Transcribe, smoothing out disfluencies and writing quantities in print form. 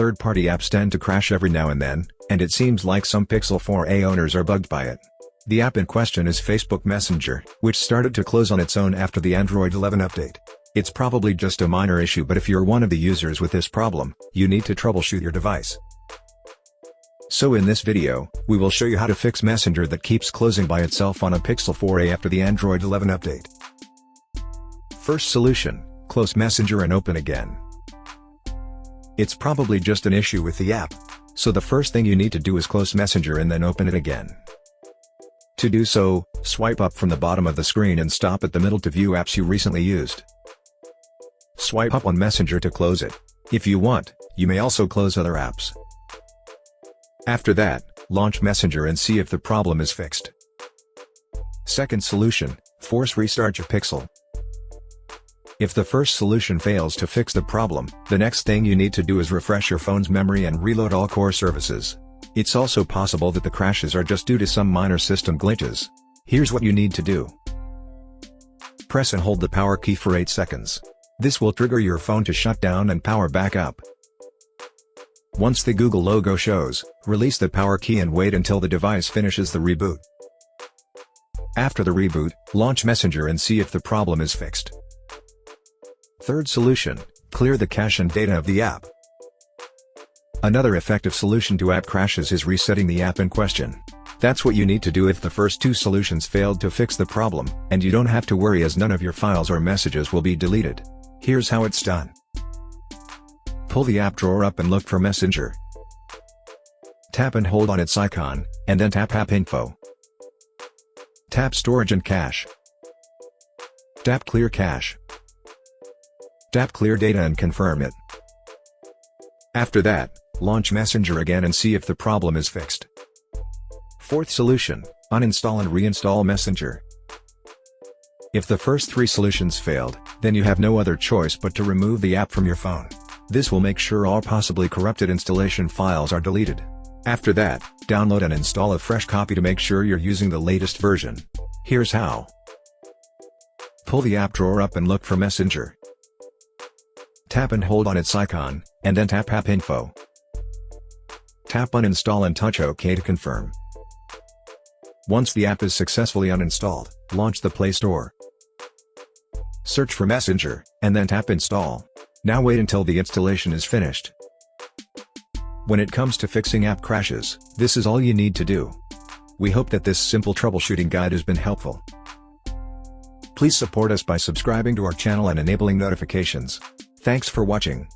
Third-party apps tend to crash every now and then, and it seems like some Pixel 4a owners are bugged by it. The app in question is Facebook Messenger, which started to close on its own after the Android 11 update. It's probably just a minor issue, but if you're one of the users with this problem, you need to troubleshoot your device. So in this video, we will show you how to fix Messenger that keeps closing by itself on a Pixel 4a after the Android 11 update. First solution, close Messenger and open again. It's probably just an issue with the app, so the first thing you need to do is close Messenger and then open it again. To do so, swipe up from the bottom of the screen and stop at the middle to view apps you recently used. Swipe up on Messenger to close it. If you want, you may also close other apps. After that, launch Messenger and see if the problem is fixed. Second solution, force restart your Pixel. If the first solution fails to fix the problem, the next thing you need to do is refresh your phone's memory and reload all core services. It's also possible that the crashes are just due to some minor system glitches. Here's what you need to do. Press and hold the power key for 8 seconds. This will trigger your phone to shut down and power back up. Once the Google logo shows, release the power key and wait until the device finishes the reboot. After the reboot, launch Messenger and see if the problem is fixed. Third solution, clear the cache and data of the app. Another effective solution to app crashes is resetting the app in question. That's what you need to do if the first two solutions failed to fix the problem, and you don't have to worry as none of your files or messages will be deleted. Here's how it's done. Pull the app drawer up and look for Messenger. Tap and hold on its icon, and then tap App Info. Tap Storage and Cache. Tap Clear Cache. Tap Clear Data and confirm it. After that, launch Messenger again and see if the problem is fixed. Fourth solution, uninstall and reinstall Messenger. If the first three solutions failed, then you have no other choice but to remove the app from your phone. This will make sure all possibly corrupted installation files are deleted. After that, download and install a fresh copy to make sure you're using the latest version. Here's how. Pull the app drawer up and look for Messenger. Tap and hold on its icon, and then tap App Info. Tap Uninstall and touch OK to confirm. Once the app is successfully uninstalled, launch the Play Store. Search for Messenger, and then tap Install. Now wait until the installation is finished. When it comes to fixing app crashes, this is all you need to do. We hope that this simple troubleshooting guide has been helpful. Please support us by subscribing to our channel and enabling notifications. Thanks for watching.